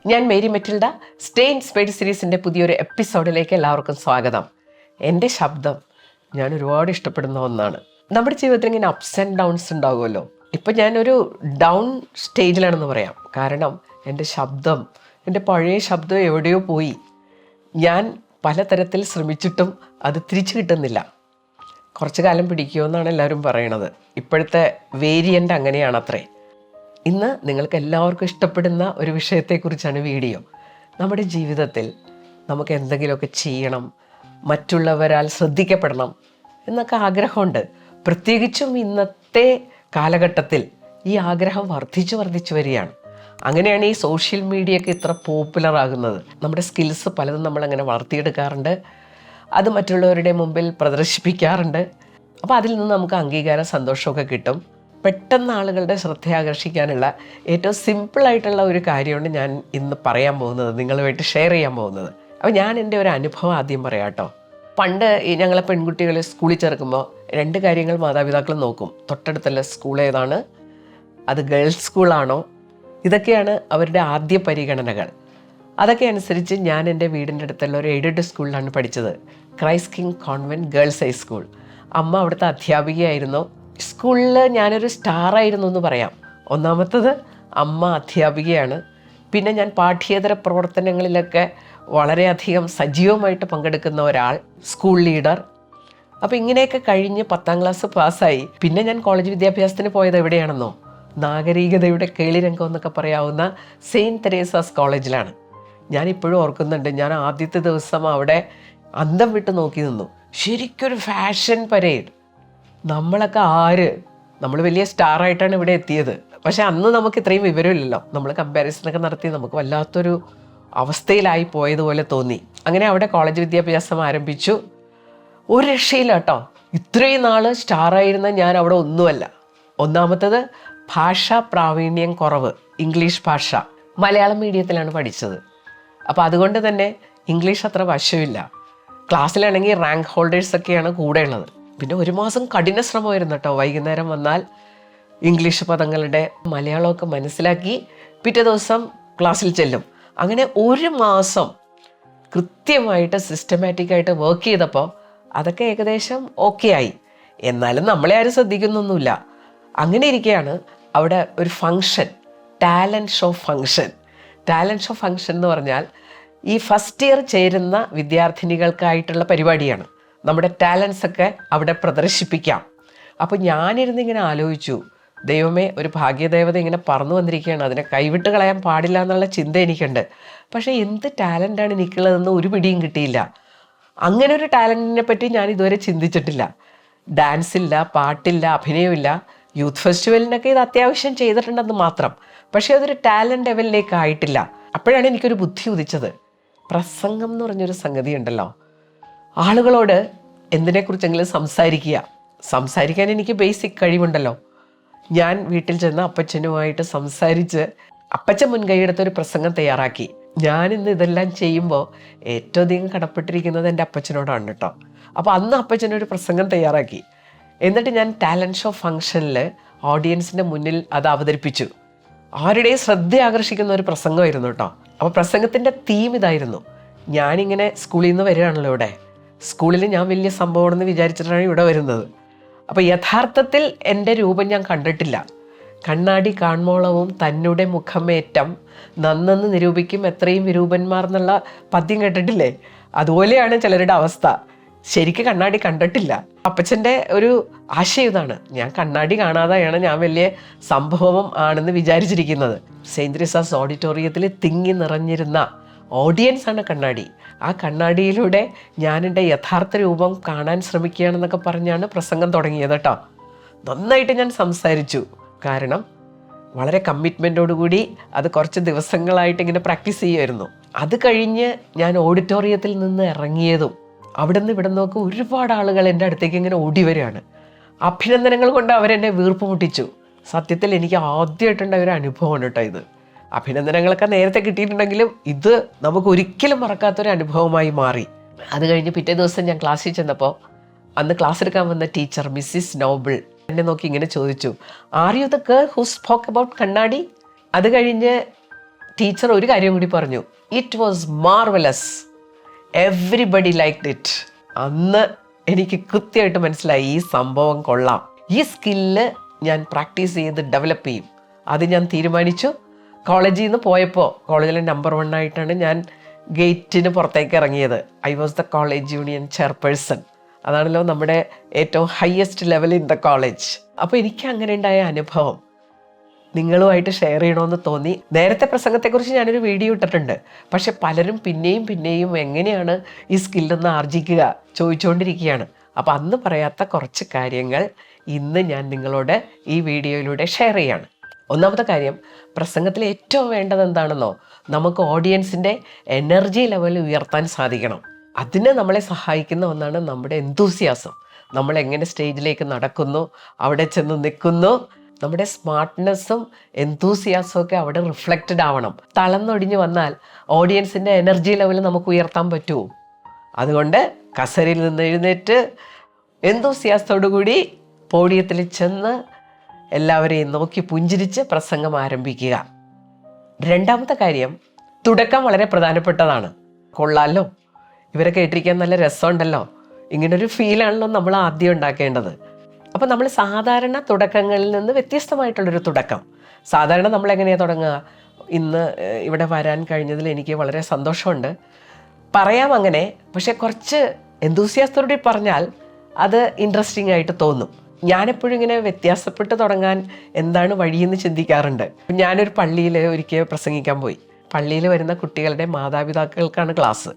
ഞാൻ Mary Metilda. Stay inspired സീരീസിൻ്റെ പുതിയൊരു എപ്പിസോഡിലേക്ക് എല്ലാവർക്കും സ്വാഗതം. എൻ്റെ ശബ്ദം ഞാൻ ഒരുപാട് ഇഷ്ടപ്പെടുന്ന ഒന്നാണ്. നമ്മുടെ ജീവിതത്തിൽ ഇങ്ങനെ അപ്സ് ആൻഡ് ഡൗൺസ് ഉണ്ടാകുമല്ലോ. ഇപ്പം ഞാനൊരു ഡൗൺ സ്റ്റേജിലാണെന്ന് പറയാം. കാരണം എൻ്റെ ശബ്ദം, എൻ്റെ പഴയ ശബ്ദം എവിടെയോ പോയി. ഞാൻ പലതരത്തിൽ ശ്രമിച്ചിട്ടും അത് തിരിച്ചു കിട്ടുന്നില്ല. കുറച്ച് കാലം പിടിക്കുമെന്നാണ് എല്ലാവരും പറയണത്. ഇപ്പോഴത്തെ വേരിയൻ്റ് അങ്ങനെയാണത്രേ. ഇന്ന് നിങ്ങൾക്ക് എല്ലാവർക്കും ഇഷ്ടപ്പെടുന്ന ഒരു വിഷയത്തെക്കുറിച്ചാണ് വീഡിയോ. നമ്മുടെ ജീവിതത്തിൽ നമുക്ക് എന്തെങ്കിലുമൊക്കെ ചെയ്യണം, മറ്റുള്ളവരാൽ ശ്രദ്ധിക്കപ്പെടണം എന്നൊക്കെ ആഗ്രഹമുണ്ട്. പ്രത്യേകിച്ചും ഇന്നത്തെ കാലഘട്ടത്തിൽ ഈ ആഗ്രഹം വർദ്ധിച്ചു വരികയാണ്. അങ്ങനെയാണ് ഈ സോഷ്യൽ മീഡിയയൊക്കെ ഇത്ര പോപ്പുലർ ആകുന്നത്. നമ്മുടെ സ്കിൽസ് പലതും നമ്മളങ്ങനെ വളർത്തിയെടുക്കാറുണ്ട്, അത് മറ്റുള്ളവരുടെ മുമ്പിൽ പ്രദർശിപ്പിക്കാറുണ്ട്. അപ്പോൾ അതിൽ നിന്ന് നമുക്ക് അംഗീകാരം, സന്തോഷമൊക്കെ കിട്ടും. പെട്ടെന്ന് ആളുകളുടെ ശ്രദ്ധ ആകർഷിക്കാനുള്ള ഏറ്റവും സിമ്പിളായിട്ടുള്ള ഒരു കാര്യമാണ് ഞാൻ ഇന്ന് പറയാൻ പോകുന്നത്, നിങ്ങളുമായിട്ട് ഷെയർ ചെയ്യാൻ പോകുന്നത്. അപ്പോൾ ഞാൻ എൻ്റെ ഒരു അനുഭവം ആദ്യം പറയാം കേട്ടോ. പണ്ട് ഞങ്ങളെ പെൺകുട്ടികൾ സ്കൂളിൽ ചേർക്കുമ്പോൾ 2 കാര്യങ്ങൾ മാതാപിതാക്കൾ നോക്കും. തൊട്ടടുത്തുള്ള സ്കൂൾ ഏതാണ്, അത് ഗേൾസ് സ്കൂളാണോ, ഇതൊക്കെയാണ് അവരുടെ ആദ്യ പരിഗണനകൾ. അതൊക്കെ അനുസരിച്ച് ഞാൻ എൻ്റെ വീടിൻ്റെ അടുത്തുള്ള ഒരു എയ്ഡഡ് സ്കൂളിലാണ് പഠിച്ചത്. Christ king convent girls high school. അമ്മ അവിടുത്തെ അധ്യാപികയായിരുന്നു. സ്കൂളിൽ ഞാനൊരു സ്റ്റാറായിരുന്നു എന്ന് പറയാം. ഒന്നാമത്തത് അമ്മ അധ്യാപികയാണ്. പിന്നെ ഞാൻ പാഠ്യേതര പ്രവർത്തനങ്ങളിലൊക്കെ വളരെയധികം സജീവമായിട്ട് പങ്കെടുക്കുന്ന ഒരാൾ, സ്കൂൾ ലീഡർ. അപ്പോൾ ഇങ്ങനെയൊക്കെ കഴിഞ്ഞ് 10ാം ക്ലാസ് പാസ്സായി. പിന്നെ ഞാൻ കോളേജ് വിദ്യാഭ്യാസത്തിന് പോയത് എവിടെയാണെന്നോ, നാഗരികതയുടെ കേളിരംഗം എന്നൊക്കെ പറയാവുന്ന സെയിൻറ്റ് തെരേസാസ് കോളേജിലാണ്. ഞാനിപ്പോഴും ഓർക്കുന്നുണ്ട്, ഞാൻ ആദ്യത്തെ ദിവസം അവിടെ അന്തം വിട്ട് നോക്കി നിന്നു. ശരിക്കൊരു ഫാഷൻ പരേഡ്. നമ്മളൊക്കെ നമ്മൾ വലിയ സ്റ്റാറായിട്ടാണ് ഇവിടെ എത്തിയത്. പക്ഷേ അന്ന് നമുക്ക് ഇത്രയും വിവരമില്ലല്ലോ. നമ്മൾ കമ്പാരിസണൊക്കെ നടത്തി നമുക്ക് വല്ലാത്തൊരു അവസ്ഥയിലായി പോയതുപോലെ തോന്നി. അങ്ങനെ അവിടെ കോളേജ് വിദ്യാഭ്യാസം ആരംഭിച്ചു. ഒരു രക്ഷയില്ല കേട്ടോ. ഇത്രയും നാൾ സ്റ്റാറായിരുന്ന ഞാൻ അവിടെ ഒന്നുമല്ല. ഒന്നാമത്തത് ഭാഷാ പ്രാവീണ്യം കുറവ്, ഇംഗ്ലീഷ് ഭാഷ. മലയാളം മീഡിയത്തിലാണ് പഠിച്ചത്. അപ്പോൾ അതുകൊണ്ട് തന്നെ ഇംഗ്ലീഷ് അത്ര വശമില്ല. ക്ലാസ്സിലാണെങ്കിൽ റാങ്ക് ഹോൾഡേഴ്സൊക്കെയാണ് കൂടെ ഉള്ളത്. പിന്നെ 1 മാസം കഠിന ശ്രമമായിരുന്നു കേട്ടോ. വൈകുന്നേരം വന്നാൽ ഇംഗ്ലീഷ് പദങ്ങളുടെ മലയാളമൊക്കെ മനസ്സിലാക്കി പിറ്റേ ദിവസം ക്ലാസ്സിൽ ചെല്ലും. അങ്ങനെ 1 മാസം കൃത്യമായിട്ട് സിസ്റ്റമാറ്റിക്കായിട്ട് വർക്ക് ചെയ്തപ്പോൾ അതൊക്കെ ഏകദേശം ഓക്കെ ആയി. എന്നാലും നമ്മളെ ആരും ശ്രദ്ധിക്കുന്നൊന്നുമില്ല. അങ്ങനെ ഇരിക്കുകയാണ് അവിടെ ഒരു function, talent show function. Talent show function എന്ന് പറഞ്ഞാൽ ഈ ഫസ്റ്റ് ഇയർ ചേരുന്ന വിദ്യാർത്ഥിനികൾക്കായിട്ടുള്ള പരിപാടിയാണ്. നമ്മുടെ ടാലൻസൊക്കെ അവിടെ പ്രദർശിപ്പിക്കാം. അപ്പോൾ ഞാനിരുന്ന് ഇങ്ങനെ ആലോചിച്ചു, ദൈവമേ, ഒരു ഭാഗ്യദേവത ഇങ്ങനെ പറന്നു വന്നിരിക്കുകയാണ്, അതിനെ കൈവിട്ട് കളയാൻ പാടില്ല എന്നുള്ള ചിന്ത എനിക്കുണ്ട്. പക്ഷേ എന്ത് ടാലൻ്റാണ് എനിക്കുള്ളതെന്ന് ഒരു പിടിയും കിട്ടിയില്ല. അങ്ങനെ ഒരു ടാലൻറ്റിനെ പറ്റി ഞാൻ ഇതുവരെ ചിന്തിച്ചിട്ടില്ല. ഡാൻസില്ല, പാട്ടില്ല, അഭിനയമില്ല. യൂത്ത് ഫെസ്റ്റിവലിനൊക്കെ ഇത് അത്യാവശ്യം ചെയ്തിട്ടുണ്ടെന്ന് മാത്രം. പക്ഷേ അതൊരു ടാലൻറ്റ് ലെവലിലേക്ക് ആയിട്ടില്ല. അപ്പോഴാണ് എനിക്കൊരു ബുദ്ധി ഉദിച്ചത്. പ്രസംഗം എന്ന് പറഞ്ഞൊരു സംഗതി ഉണ്ടല്ലോ. ആളുകളോട് എന്തിനെക്കുറിച്ചെങ്കിലും സംസാരിക്കാൻ എനിക്ക് ബേസിക് കഴിവുണ്ടല്ലോ. ഞാൻ വീട്ടിൽ ചെന്ന് അപ്പച്ചനുമായിട്ട് സംസാരിച്ച് അപ്പച്ചൻ മുൻകൈയെടുത്തൊരു പ്രസംഗം തയ്യാറാക്കി. ഞാനിന്ന് ഇതെല്ലാം ചെയ്യുമ്പോൾ ഏറ്റവും അധികം കടപ്പെട്ടിരിക്കുന്നത് എൻ്റെ അപ്പച്ചനോടാണ് കേട്ടോ. അപ്പോൾ അന്ന് അപ്പച്ചനൊരു പ്രസംഗം തയ്യാറാക്കി. എന്നിട്ട് ഞാൻ ടാലൻറ്റ് ഷോ ഫങ്ഷനിൽ ഓഡിയൻസിൻ്റെ മുന്നിൽ അത് അവതരിപ്പിച്ചു. ആരുടെയും ശ്രദ്ധ ആകർഷിക്കുന്ന ഒരു പ്രസംഗമായിരുന്നു കേട്ടോ. അപ്പോൾ പ്രസംഗത്തിൻ്റെ തീം ഇതായിരുന്നു. ഞാനിങ്ങനെ സ്കൂളിൽ നിന്ന് വരികയാണല്ലോ ഇവിടെ. സ്കൂളിൽ ഞാൻ വലിയ സംഭവമാണെന്ന് വിചാരിച്ചിട്ടാണ് ഇവിടെ വരുന്നത്. അപ്പോൾ യഥാർത്ഥത്തിൽ എൻ്റെ രൂപം ഞാൻ കണ്ടിട്ടില്ല. കണ്ണാടി കാൺമോളവും തന്നെ മുഖമേറ്റം നന്നെന്ന് നിരൂപിക്കും എത്രയും വിരൂപന്മാർ എന്നുള്ള പദ്യം കേട്ടിട്ടില്ലേ? അതുപോലെയാണ് ചിലരുടെ അവസ്ഥ. ശരിക്കും കണ്ണാടി കണ്ടിട്ടില്ല. അപ്പച്ചൻ്റെ ഒരു ആശയം ഇതാണ്, ഞാൻ കണ്ണാടി കാണാതെയാണ് ഞാൻ വലിയ സംഭവം ആണെന്ന് വിചാരിച്ചിരിക്കുന്നത്. സെയിൻറ്റ് തെരേസാസ് ഓഡിറ്റോറിയത്തിൽ തിങ്ങി നിറഞ്ഞിരുന്ന ഓഡിയൻസാണ് കണ്ണാടി. ആ കണ്ണാടിയിലൂടെ ഞാൻ എൻ്റെ യഥാർത്ഥ രൂപം കാണാൻ ശ്രമിക്കുകയാണെന്നൊക്കെ പറഞ്ഞാണ് പ്രസംഗം തുടങ്ങിയത് കേട്ടോ. നന്നായിട്ട് ഞാൻ സംസാരിച്ചു. കാരണം വളരെ കമ്മിറ്റ്മെൻറ്റോടുകൂടി അത് കുറച്ച് ദിവസങ്ങളായിട്ട് ഇങ്ങനെ പ്രാക്ടീസ് ചെയ്യുമായിരുന്നു. അത് കഴിഞ്ഞ് ഞാൻ ഓഡിറ്റോറിയത്തിൽ നിന്ന് ഇറങ്ങിയതും അവിടെ നിന്ന് ഇവിടെ നിന്നൊക്കെ ഒരുപാട് ആളുകൾ എൻ്റെ അടുത്തേക്ക് ഇങ്ങനെ ഓടി വരികയാണ്. അഭിനന്ദനങ്ങൾ കൊണ്ട് അവരെന്നെ വീർപ്പ് മുട്ടിച്ചു. സത്യത്തിൽ എനിക്ക് ആദ്യമായിട്ടുണ്ടായ ഒരു അനുഭവമാണ് കേട്ടോ ഇത്. അഭിനന്ദനങ്ങളൊക്കെ നേരത്തെ കിട്ടിയിട്ടുണ്ടെങ്കിലും ഇത് നമുക്ക് ഒരിക്കലും മറക്കാത്തൊരു അനുഭവമായി മാറി. അത് കഴിഞ്ഞ് പിറ്റേ ദിവസം ഞാൻ ക്ലാസ്സിൽ ചെന്നപ്പോൾ അന്ന് ക്ലാസ് എടുക്കാൻ വന്ന ടീച്ചർ മിസ്സിസ് നോബിൾ എന്നെ നോക്കി ഇങ്ങനെ ചോദിച്ചു, are you the girl who spoke about കണ്ണാടി? അത് കഴിഞ്ഞ് ടീച്ചർ ഒരു കാര്യം കൂടി പറഞ്ഞു, it was marvellous, everybody liked it. അന്ന് എനിക്ക് കൃത്യമായിട്ട് മനസ്സിലായി ഈ സംഭവം കൊള്ളാം, ഈ സ്കില്ല് ഞാൻ പ്രാക്ടീസ് ചെയ്ത് ഡെവലപ്പ് ചെയ്യും. അത് ഞാൻ തീരുമാനിച്ചു. കോളേജിൽ നിന്ന് പോയപ്പോൾ കോളേജിലെ നമ്പർ 1 ആയിട്ടാണ് ഞാൻ ഗേറ്റിന് പുറത്തേക്ക് ഇറങ്ങിയത്. I was the college union chairperson. അതാണല്ലോ നമ്മുടെ ഏറ്റവും highest level in the college. അപ്പോൾ എനിക്ക് അങ്ങനെ ഉണ്ടായ അനുഭവം നിങ്ങളുമായിട്ട് ഷെയർ ചെയ്യണമെന്ന് തോന്നി. നേരത്തെ പ്രസംഗത്തെക്കുറിച്ച് ഞാനൊരു വീഡിയോ ഇട്ടിട്ടുണ്ട്. പക്ഷെ പലരും പിന്നെയും എങ്ങനെയാണ് ഈ സ്കില്ലൊന്ന് ആർജിക്കുക ചോദിച്ചുകൊണ്ടിരിക്കുകയാണ്. അപ്പോൾ അന്ന് പറയാത്ത കുറച്ച് കാര്യങ്ങൾ ഇന്ന് ഞാൻ നിങ്ങളോട് ഈ വീഡിയോയിലൂടെ ഷെയർ ചെയ്യാണ്. ഒന്നാമത്തെ കാര്യം, പ്രസംഗത്തിൽ ഏറ്റവും വേണ്ടത് എന്താണെന്നോ, നമുക്ക് ഓഡിയൻസിൻ്റെ എനർജി ലെവൽ ഉയർത്താൻ സാധിക്കണം. അതിന് നമ്മളെ സഹായിക്കുന്ന ഒന്നാണ് നമ്മുടെ എന്തൂസിയാസം. നമ്മളെങ്ങനെ സ്റ്റേജിലേക്ക് നടക്കുന്നു, അവിടെ ചെന്ന് നിൽക്കുന്നു, നമ്മുടെ സ്മാർട്ട്നെസ്സും എന്തൂസിയാസും ഒക്കെ അവിടെ റിഫ്ലക്റ്റഡ് ആവണം. തളർന്നൊടിഞ്ഞ് വന്നാൽ ഓഡിയൻസിൻ്റെ എനർജി ലെവൽ നമുക്ക് ഉയർത്താൻ പറ്റുമോ? അതുകൊണ്ട് കസേരയിൽ നിന്ന് എഴുന്നേറ്റ് എന്തൂസിയാസത്തോടു കൂടി പോഡിയത്തിൽ ചെന്ന് എല്ലാവരെയും നോക്കി പുഞ്ചിരിച്ച് പ്രസംഗം ആരംഭിക്കുക. രണ്ടാമത്തെ കാര്യം, തുടക്കം വളരെ പ്രധാനപ്പെട്ടതാണ്. കൊള്ളാലോ, ഇവരെ കേട്ടിരിക്കാൻ നല്ല രസമുണ്ടല്ലോ, ഇങ്ങനൊരു ഫീലാണല്ലോ നമ്മൾ ആദ്യം ഉണ്ടാക്കേണ്ടത്. അപ്പോൾ നമ്മൾ സാധാരണ തുടക്കങ്ങളിൽ നിന്ന് വ്യത്യസ്തമായിട്ടുള്ളൊരു തുടക്കം. സാധാരണ നമ്മളെങ്ങനെയാണ് തുടങ്ങുക? ഇന്ന് ഇവിടെ വരാൻ കഴിഞ്ഞതിൽ എനിക്ക് വളരെ സന്തോഷമുണ്ട്, പറയാം അങ്ങനെ. പക്ഷെ കുറച്ച് എന്തൂസിയാസത്തോടെ പറഞ്ഞാൽ അത് ഇൻട്രസ്റ്റിംഗ് ആയിട്ട് തോന്നും. ഞാനെപ്പോഴും ഇങ്ങനെ വ്യത്യാസപ്പെട്ട് തുടങ്ങാൻ എന്താണ് വഴിയെന്ന് ചിന്തിക്കാറുണ്ട്. ഞാനൊരു പള്ളിയിൽ ഒരിക്കൽ പ്രസംഗിക്കാൻ പോയി. പള്ളിയിൽ വരുന്ന കുട്ടികളുടെ മാതാപിതാക്കൾക്കാണ് ക്ലാസ്.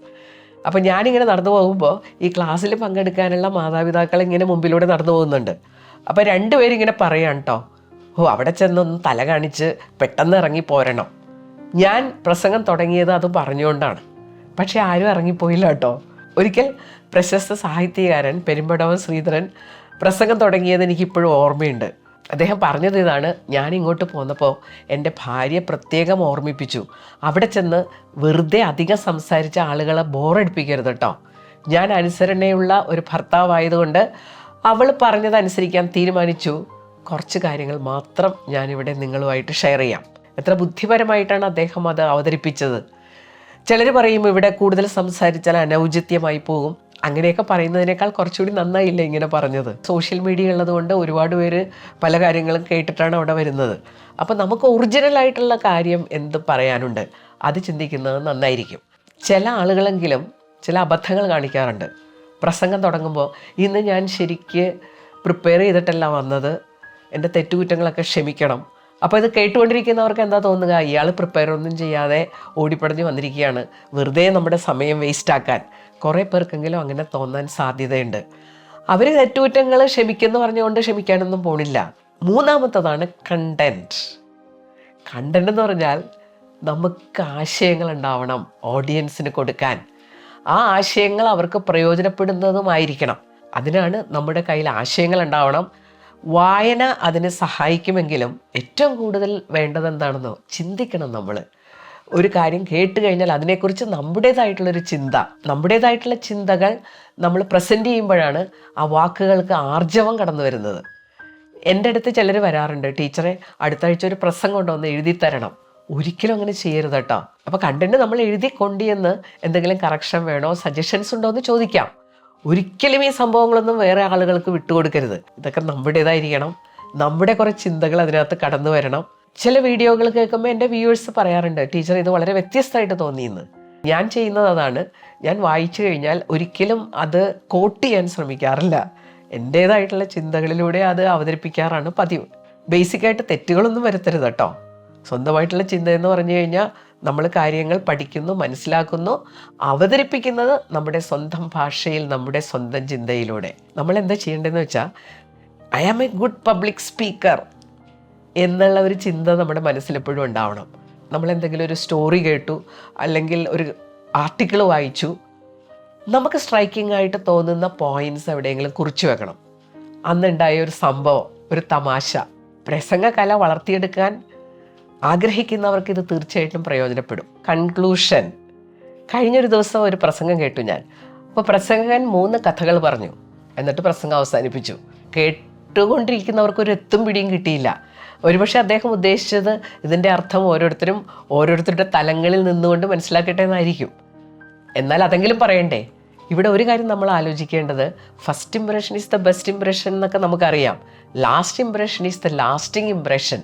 അപ്പോൾ ഞാനിങ്ങനെ നടന്നു പോകുമ്പോൾ ഈ ക്ലാസ്സിൽ പങ്കെടുക്കാനുള്ള മാതാപിതാക്കൾ ഇങ്ങനെ മുമ്പിലൂടെ നടന്നു പോകുന്നുണ്ട്. അപ്പോൾ 2 പേരും ഇങ്ങനെ പറയാം കേട്ടോ, അവിടെ ചെന്നൊന്ന് തല കാണിച്ച് പെട്ടെന്ന് ഇറങ്ങി പോരണം. ഞാൻ പ്രസംഗം തുടങ്ങിയത് അത് പറഞ്ഞുകൊണ്ടാണ്. പക്ഷെ ആരും ഇറങ്ങിപ്പോയില്ല കേട്ടോ. ഒരിക്കൽ പ്രശസ്ത സാഹിത്യകാരൻ പെരുമ്പടവം ശ്രീധരൻ പ്രസംഗം തുടങ്ങിയത് എനിക്കിപ്പോഴും ഓർമ്മയുണ്ട്. അദ്ദേഹം പറഞ്ഞത് ഇതാണ്: ഞാൻ ഇങ്ങോട്ട് പോന്നപ്പോൾ എൻ്റെ ഭാര്യ പ്രത്യേകം ഓർമ്മിപ്പിച്ചു, അവിടെ ചെന്ന് വെറുതെ അധികം സംസാരിച്ച ആളുകളെ ബോറടിപ്പിക്കരുത് കേട്ടോ. ഞാൻ അനുസരണയുള്ള ഒരു ഭർത്താവായതുകൊണ്ട് അവൾ പറഞ്ഞതനുസരിക്കാൻ തീരുമാനിച്ചു. കുറച്ച് കാര്യങ്ങൾ മാത്രം ഞാനിവിടെ നിങ്ങളുമായിട്ട് ഷെയർ ചെയ്യാം. എത്ര ബുദ്ധിപരമായിട്ടാണ് അദ്ദേഹം അത് അവതരിപ്പിച്ചത്. ചിലർ പറയും ഇവിടെ കൂടുതൽ സംസാരിച്ചാൽ അനൗചിത്യമായി പോകും. അങ്ങനെയൊക്കെ പറയുന്നതിനേക്കാൾ കുറച്ചുകൂടി നന്നായില്ല ഇങ്ങനെ പറഞ്ഞത്. സോഷ്യൽ മീഡിയ ഉള്ളതുകൊണ്ട് ഒരുപാട് പേര് പല കാര്യങ്ങളും കേട്ടിട്ടാണ് അവിടെ വരുന്നത്. അപ്പോൾ നമുക്ക് ഒറിജിനലായിട്ടുള്ള കാര്യം എന്ത് പറയാനുണ്ട് അത് ചിന്തിക്കുന്നത് നന്നായിരിക്കും. ചില ആളുകളെങ്കിലും ചില അബദ്ധങ്ങൾ കാണിക്കാറുണ്ട്. പ്രസംഗം തുടങ്ങുമ്പോൾ ഇന്ന് ഞാൻ ശരിക്ക് പ്രിപ്പയർ ചെയ്തിട്ടല്ല വന്നത്, എൻ്റെ തെറ്റുകുറ്റങ്ങളൊക്കെ ക്ഷമിക്കണം. അപ്പോൾ ഇത് കേട്ടുകൊണ്ടിരിക്കുന്നവർക്ക് എന്താ തോന്നുക? ഇയാൾ പ്രിപ്പയർ ഒന്നും ചെയ്യാതെ ഓടിപ്പടഞ്ഞ് വന്നിരിക്കുകയാണ്, വെറുതെ നമ്മുടെ സമയം വേസ്റ്റാക്കാൻ. കുറേ പേർക്കെങ്കിലും അങ്ങനെ തോന്നാൻ സാധ്യതയുണ്ട്. അവർ തെറ്റുകുറ്റങ്ങൾ ക്ഷമിക്കുന്നു പറഞ്ഞുകൊണ്ട് ക്ഷമിക്കാനൊന്നും പോണില്ല. മൂന്നാമത്തതാണ് കണ്ടൻറ്റ്. കണ്ടൻറ്റ് എന്ന് പറഞ്ഞാൽ നമുക്ക് ആശയങ്ങൾ ഉണ്ടാവണം ഓഡിയൻസിന് കൊടുക്കാൻ. ആ ആശയങ്ങൾ അവർക്ക് പ്രയോജനപ്പെടുന്നതുമായിരിക്കണം. അതിനാണ് നമ്മുടെ കയ്യിൽ ആശയങ്ങൾ ഉണ്ടാവണം. വായന അതിന് സഹായിക്കുമെങ്കിലും ഏറ്റവും കൂടുതൽ വേണ്ടത് എന്താണെന്നോ, ചിന്തിക്കണം. നമ്മൾ ഒരു കാര്യം കേട്ട് കഴിഞ്ഞാൽ അതിനെക്കുറിച്ച് നമ്മുടേതായിട്ടുള്ളൊരു ചിന്ത, നമ്മുടേതായിട്ടുള്ള ചിന്തകൾ നമ്മൾ പ്രസൻറ്റ് ചെയ്യുമ്പോഴാണ് ആ വാക്കുകൾക്ക് ആർജവം കടന്നു വരുന്നത്. എൻ്റെ അടുത്ത് ചിലർ വരാറുണ്ട്, ടീച്ചറെ അടുത്ത ആഴ്ച ഒരു പ്രസംഗം ഉണ്ടോ, ഒന്ന് എഴുതി തരണം. ഒരിക്കലും അങ്ങനെ ചെയ്യരുത് കേട്ടോ. അപ്പോൾ കണ്ടന്റ് നമ്മൾ എഴുതി കൊണ്ടുവന്ന് എന്തെങ്കിലും കറക്ഷൻ വേണോ, സജഷൻസ് ഉണ്ടോ എന്ന് ചോദിക്കാം. ഒരിക്കലും ഈ സംഭവങ്ങളൊന്നും വേറെ ആളുകൾക്ക് വിട്ടുകൊടുക്കരുത്. ഇതൊക്കെ നമ്മുടേതായിരിക്കണം. നമ്മുടെ കുറേ ചിന്തകൾ അതിനകത്ത് കടന്നു വരണം. ചില വീഡിയോകൾ കേൾക്കുമ്പോൾ എൻ്റെ വ്യൂവേഴ്സ് പറയാറുണ്ട്, ടീച്ചർ ഇത് വളരെ വ്യത്യസ്തമായിട്ട് തോന്നിയെന്ന്. ഞാൻ ചെയ്യുന്നത് അതാണ്. ഞാൻ വായിച്ചു കഴിഞ്ഞാൽ ഒരിക്കലും അത് കോട്ട് ചെയ്യാൻ ശ്രമിക്കാറില്ല. എൻ്റേതായിട്ടുള്ള ചിന്തകളിലൂടെ അത് അവതരിപ്പിക്കാറാണ് പതിവ്. ബേസിക്കായിട്ട് തെറ്റുകളൊന്നും വരുത്തരുത് കേട്ടോ. സ്വന്തമായിട്ടുള്ള ചിന്ത എന്ന് പറഞ്ഞു കഴിഞ്ഞാൽ നമ്മൾ കാര്യങ്ങൾ പഠിക്കുന്നു, മനസ്സിലാക്കുന്നു, അവതരിപ്പിക്കുന്നത് നമ്മുടെ സ്വന്തം ഭാഷയിൽ, നമ്മുടെ സ്വന്തം ചിന്തയിലൂടെ. നമ്മൾ എന്താ ചെയ്യേണ്ടതെന്ന് വെച്ചാൽ, I am a good public speaker എന്നുള്ള ഒരു ചിന്ത നമ്മുടെ മനസ്സിലെപ്പോഴും ഉണ്ടാവണം. നമ്മളെന്തെങ്കിലും ഒരു സ്റ്റോറി കേട്ടു, അല്ലെങ്കിൽ ഒരു ആർട്ടിക്കിൾ വായിച്ചു, നമുക്ക് സ്ട്രൈക്കിംഗ് ആയിട്ട് തോന്നുന്ന പോയിൻറ്റ്സ് എവിടെയെങ്കിലും കുറിച്ച് വെക്കണം. അന്നുണ്ടായ ഒരു സംഭവം, ഒരു തമാശ. പ്രസംഗകല വളർത്തിയെടുക്കാൻ ആഗ്രഹിക്കുന്നവർക്ക് ഇത് തീർച്ചയായിട്ടും പ്രയോജനപ്പെടും. കൺക്ലൂഷൻ. കഴിഞ്ഞൊരു ദിവസം ഒരു പ്രസംഗം കേട്ടു ഞാൻ. അപ്പോൾ പ്രസംഗകൻ 3 കഥകൾ പറഞ്ഞു, എന്നിട്ട് പ്രസംഗം അവസാനിപ്പിച്ചു. കേട്ട കേട്ടുകൊണ്ടിരിക്കുന്നവർക്ക് ഒരു എത്തും പിടിയും കിട്ടിയില്ല. ഒരുപക്ഷെ അദ്ദേഹം ഉദ്ദേശിച്ചത് ഇതിൻ്റെ അർത്ഥം ഓരോരുത്തരും ഓരോരുത്തരുടെ തലങ്ങളിൽ നിന്നുകൊണ്ട് മനസ്സിലാക്കട്ടെ എന്നായിരിക്കും. എന്നാൽ അതെങ്കിലും പറയണ്ടേ? ഇവിടെ ഒരു കാര്യം നമ്മൾ ആലോചിക്കേണ്ടത്, first impression is the best impression എന്നൊക്കെ നമുക്കറിയാം. Last impression is the lasting impression.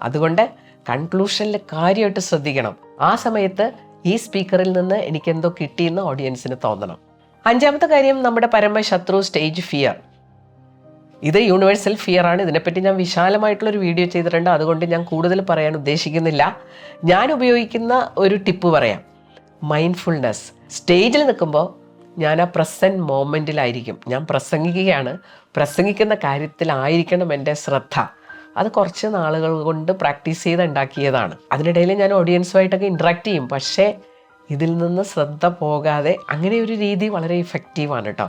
അതുകൊണ്ട് കൺക്ലൂഷനിൽ കാര്യമായിട്ട് ശ്രദ്ധിക്കണം. ആ സമയത്ത് ഈ സ്പീക്കറിൽ നിന്ന് എനിക്കെന്തോ കിട്ടിയെന്ന് ഓഡിയൻസിന് തോന്നണം. അഞ്ചാമത്തെ കാര്യം, നമ്മുടെ പരമശത്രു സ്റ്റേജ് ഫിയർ. ഇത് യൂണിവേഴ്സൽ ഫിയർ ആണ്. ഇതിനെപ്പറ്റി ഞാൻ വിശാലമായിട്ടുള്ളൊരു വീഡിയോ ചെയ്തിട്ടുണ്ട്, അതുകൊണ്ട് ഞാൻ കൂടുതൽ പറയാൻ ഉദ്ദേശിക്കുന്നില്ല. ഞാൻ ഉപയോഗിക്കുന്ന ഒരു ടിപ്പ് പറയാം. മൈൻഡ്ഫുൾനെസ്. സ്റ്റേജിൽ നിൽക്കുമ്പോൾ ഞാൻ ആ പ്രസൻറ്റ് മൊമെൻറ്റിലായിരിക്കും. ഞാൻ പ്രസംഗിക്കുകയാണ്, പ്രസംഗിക്കുന്ന കാര്യത്തിലായിരിക്കണം എൻ്റെ ശ്രദ്ധ. അത് കുറച്ച് നാളുകൾ കൊണ്ട് പ്രാക്ടീസ് ചെയ്ത് ഉണ്ടാക്കിയതാണ്. അതിനിടയിൽ ഞാൻ ഓഡിയൻസുമായിട്ടൊക്കെ ഇൻട്രാക്ട് ചെയ്യും, പക്ഷേ ഇതിൽ നിന്ന് ശ്രദ്ധ പോകാതെ. അങ്ങനെ ഒരു രീതി വളരെ ഇഫക്റ്റീവാണ് കേട്ടോ.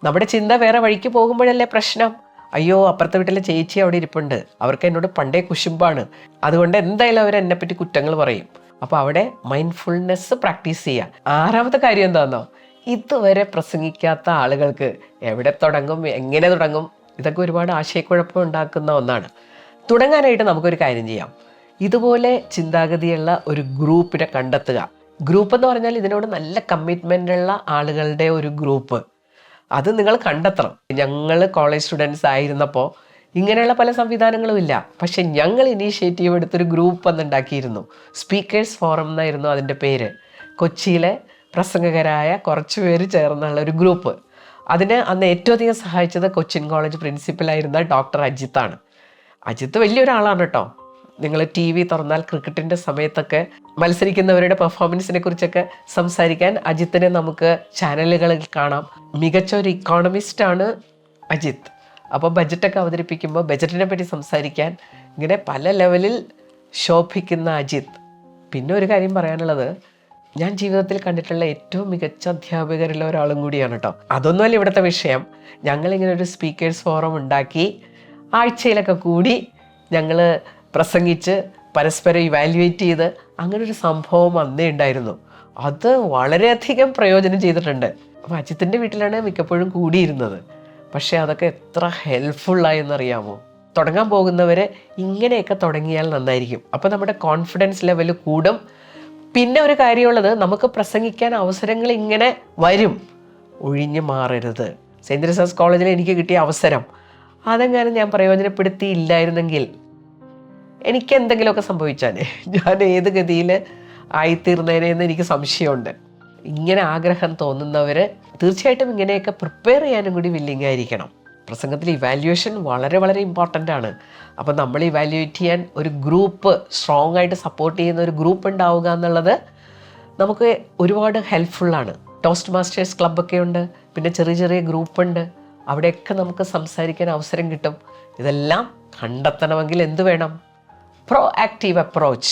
നമ്മുടെ ചിന്ത വേറെ വഴിക്ക് പോകുമ്പോഴല്ലേ പ്രശ്നം. അയ്യോ, അപ്പുറത്തെ വീട്ടിലെ ചേച്ചി അവിടെ ഇരിപ്പുണ്ട്, അവർക്ക് എന്നോട് പണ്ടേ കുശുമ്പാണ്, അതുകൊണ്ട് എന്തായാലും അവർ എന്നെപ്പറ്റി കുറ്റങ്ങൾ പറയും. അപ്പോൾ അവിടെ മൈൻഡ്ഫുൾനെസ് പ്രാക്ടീസ് ചെയ്യുക. ആറാമത്തെ കാര്യം എന്താണെന്നോ, ഇതുവരെ പ്രസംഗിക്കാത്ത ആളുകൾക്ക് എവിടെ തുടങ്ങും, എങ്ങനെ തുടങ്ങും, ഇതൊക്കെ ഒരുപാട് ആശയക്കുഴപ്പം ഉണ്ടാക്കുന്ന ഒന്നാണ്. തുടങ്ങാനായിട്ട് നമുക്കൊരു കാര്യം ചെയ്യാം. ഇതുപോലെ ചിന്താഗതിയുള്ള ഒരു ഗ്രൂപ്പിനെ കണ്ടെത്തുക. ഗ്രൂപ്പ് എന്ന് പറഞ്ഞാൽ ഇതിനോട് നല്ല കമ്മിറ്റ്മെൻ്റ് ഉള്ള ആളുകളുടെ ഒരു ഗ്രൂപ്പ്. അത് നിങ്ങൾ കണ്ടെത്തണം. ഞങ്ങൾ കോളേജ് സ്റ്റുഡൻസ് ആയിരുന്നപ്പോൾ ഇങ്ങനെയുള്ള പല സംവിധാനങ്ങളും ഇല്ല. പക്ഷെ ഞങ്ങൾ ഇനീഷ്യേറ്റീവ് എടുത്തൊരു ഗ്രൂപ്പ് അന്നുണ്ടാക്കിയിരുന്നു. സ്പീക്കേഴ്സ് ഫോറം എന്നായിരുന്നു അതിൻ്റെ പേര്. കൊച്ചിയിലെ പ്രസംഗകരായ കുറച്ച് പേര് ചേർന്നുള്ള ഒരു ഗ്രൂപ്പ്. അതിന് അന്ന് ഏറ്റവും അധികം സഹായിച്ചത് കൊച്ചിൻ കോളേജ് പ്രിൻസിപ്പലായിരുന്ന ഡോക്ടർ അജിത്താണ്. അജിത്ത് വലിയൊരാളാണ് കേട്ടോ. നിങ്ങൾ TV തുറന്നാൽ ക്രിക്കറ്റിൻ്റെ സമയത്തൊക്കെ മത്സരിക്കുന്നവരുടെ പെർഫോമൻസിനെ കുറിച്ചൊക്കെ സംസാരിക്കാൻ അജിത്തിനെ നമുക്ക് ചാനലുകളിൽ കാണാം. മികച്ച ഒരു ഇക്കോണമിസ്റ്റാണ് അജിത്ത്. അപ്പോൾ ബജറ്റൊക്കെ അവതരിപ്പിക്കുമ്പോൾ ബജറ്റിനെ പറ്റി സംസാരിക്കാൻ ഇങ്ങനെ പല ലെവലിൽ ശോഭിക്കുന്ന അജിത്ത്. പിന്നെ ഒരു കാര്യം പറയാനുള്ളത്, ഞാൻ ജീവിതത്തിൽ കണ്ടിട്ടുള്ള ഏറ്റവും മികച്ച അധ്യാപകരിൽ ഒരാളും കൂടിയാണ് കേട്ടോ. അതൊന്നുമല്ല ഇവിടുത്തെ വിഷയം. ഞങ്ങളിങ്ങനെ ഒരു സ്പീക്കേഴ്സ് ഫോറം ഉണ്ടാക്കി ആഴ്ചയിലൊക്കെ കൂടി ഞങ്ങൾ പ്രസംഗിച്ച് പരസ്പരം ഇവാലുവേറ്റ് ചെയ്ത് അങ്ങനെ ഒരു സംഭവം അന്നേ ഉണ്ടായിരുന്നു. അത് വളരെയധികം പ്രയോജനം ചെയ്തിട്ടുണ്ട്. അപ്പോൾ അജിത്തിൻ്റെ വീട്ടിലാണ് മിക്കപ്പോഴും കൂടിയിരുന്നത്. പക്ഷേ അതൊക്കെ എത്ര ഹെൽപ്ഫുള്ളായെന്നറിയാമോ? തുടങ്ങാൻ പോകുന്നവർ ഇങ്ങനെയൊക്കെ തുടങ്ങിയാൽ നന്നായിരിക്കും. അപ്പോൾ നമ്മുടെ കോൺഫിഡൻസ് ലെവൽ കൂടും. പിന്നെ ഒരു കാര്യമുള്ളത്, നമുക്ക് പ്രസംഗിക്കാൻ അവസരങ്ങൾ ഇങ്ങനെ വരും, ഒഴിഞ്ഞു മാറരുത്. സെയിൻറ് തെരേസാസ് കോളേജിൽ എനിക്ക് കിട്ടിയ അവസരം അതെങ്ങാനും ഞാൻ പ്രയോജനപ്പെടുത്തിയില്ലായിരുന്നെങ്കിൽ എനിക്ക് എന്തെങ്കിലുമൊക്കെ സംഭവിച്ചാൽ ഞാൻ ഏത് ഗതിയിൽ ആയിത്തീർന്നേനെന്ന് എനിക്ക് സംശയമുണ്ട്. ഇങ്ങനെ ആഗ്രഹം തോന്നുന്നവർ തീർച്ചയായിട്ടും ഇങ്ങനെയൊക്കെ പ്രിപ്പയർ ചെയ്യാനും കൂടി വില്ലിങ് ആയിരിക്കണം. പ്രസംഗത്തിൽ ഇവാലുവേഷൻ വളരെ വളരെ ഇമ്പോർട്ടൻ്റ് ആണ്. അപ്പോൾ നമ്മൾ ഇവാലുവേറ്റ് ചെയ്യാൻ ഒരു ഗ്രൂപ്പ്, സ്ട്രോങ് ആയിട്ട് സപ്പോർട്ട് ചെയ്യുന്ന ഒരു ഗ്രൂപ്പ് ഉണ്ടാവുക എന്നുള്ളത് നമുക്ക് ഒരുപാട് ഹെൽപ്ഫുള്ളാണ്. ടോസ്റ്റ് മാസ്റ്റേഴ്സ് ക്ലബ്ബൊക്കെ ഉണ്ട്, പിന്നെ ചെറിയ ചെറിയ ഗ്രൂപ്പുണ്ട്. അവിടെയൊക്കെ നമുക്ക് സംസാരിക്കാൻ അവസരം കിട്ടും. ഇതെല്ലാം കണ്ടെത്തണമെങ്കിൽ എന്ത് വേണം? Pro active approach.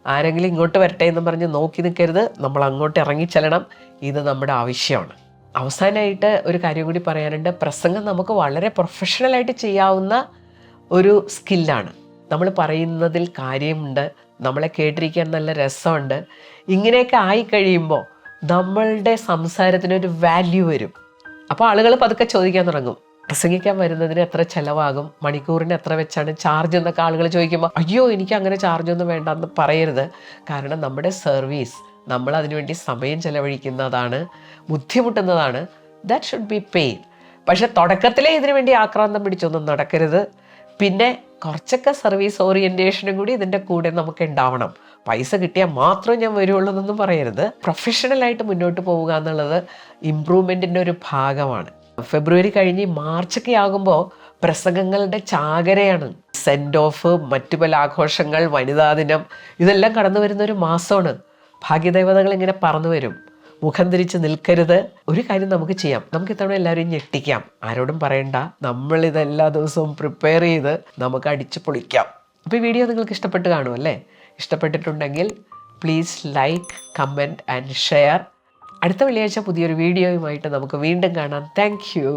ആരെങ്കിലും ഇങ്ങോട്ട് വരട്ടെ എന്ന് പറഞ്ഞ് നോക്കി നിൽക്കരുത്, നമ്മൾ അങ്ങോട്ട് ഇറങ്ങിച്ചെല്ലണം. ഇത് നമ്മുടെ ആവശ്യമാണ്. അവസാനമായിട്ട് ഒരു കാര്യം കൂടി പറയാനുണ്ട്. പ്രസംഗം നമുക്ക് വളരെ പ്രൊഫഷണലായിട്ട് ചെയ്യാവുന്ന ഒരു സ്കില്ലാണ്. നമ്മൾ പറയുന്നതിൽ കാര്യമുണ്ട്, നമ്മളെ കേട്ടിരിക്കാൻ നല്ല രസമുണ്ട്. ഇങ്ങനെയൊക്കെ ആയിക്കഴിയുമ്പോൾ നമ്മളുടെ സംസാരത്തിനൊരു വാല്യൂ വരും. അപ്പോൾ ആളുകൾ പതുക്കെ ചോദിക്കാൻ തുടങ്ങും, പ്രസംഗിക്കാൻ വരുന്നതിന് എത്ര ചിലവാകും, മണിക്കൂറിന് എത്ര വെച്ചാണ് ചാർജ് എന്നൊക്കെ ആളുകൾ ചോദിക്കുമ്പോൾ അയ്യോ എനിക്ക് അങ്ങനെ ചാർജൊന്നും വേണ്ടെന്ന് പറയരുത്. കാരണം നമ്മുടെ സർവീസ്, നമ്മൾ അതിനുവേണ്ടി സമയം ചെലവഴിക്കുന്നതാണ്, ബുദ്ധിമുട്ടുന്നതാണ്. That should be paid. പക്ഷെ തുടക്കത്തിലേ ഇതിനു വേണ്ടി ആക്രാന്തം പിടിച്ചൊന്നും നടക്കരുത്. പിന്നെ കുറച്ചൊക്കെ സർവീസ് ഓറിയൻറ്റേഷനും കൂടി ഇതിൻ്റെ കൂടെ നമുക്ക് ഉണ്ടാവണം. പൈസ കിട്ടിയാൽ മാത്രം ഞാൻ വരുള്ളൂ എന്നൊന്നും പറയരുത്. പ്രൊഫഷണലായിട്ട് മുന്നോട്ട് പോവുക എന്നുള്ളത് ഇമ്പ്രൂവ്മെൻറ്റിൻ്റെ ഒരു ഭാഗമാണ്. ഫെബ്രുവരി കഴിഞ്ഞ് മാർച്ചൊക്കെ ആകുമ്പോൾ പ്രസംഗങ്ങളുടെ ചാകരയാണ്. സെൻഡ് ഓഫ്, മറ്റു പല ആഘോഷങ്ങൾ, വനിതാ ദിനം, ഇതെല്ലാം കടന്നു വരുന്ന ഒരു മാസമാണ്. ഭാഗ്യദേവതകൾ ഇങ്ങനെ പറന്നു വരും. മുഖം തിരിച്ച് നിൽക്കരുത്. ഒരു കാര്യം നമുക്ക് ചെയ്യാം, നമുക്ക് ഇത്തവണ എല്ലാവരെയും ഞെട്ടിക്കാം. ആരോടും പറയണ്ട, നമ്മളിതെല്ലാ ദിവസവും പ്രിപ്പയർ ചെയ്ത് നമുക്ക് അടിച്ചു പൊളിക്കാം. അപ്പോൾ ഈ വീഡിയോ നിങ്ങൾക്ക് ഇഷ്ടപ്പെട്ട് കാണും അല്ലേ? ഇഷ്ടപ്പെട്ടിട്ടുണ്ടെങ്കിൽ please like, comment and share. അടുത്ത വെള്ളിയാഴ്ച പുതിയൊരു വീഡിയോയുമായിട്ട് നമുക്ക് വീണ്ടും കാണാം. Thank you.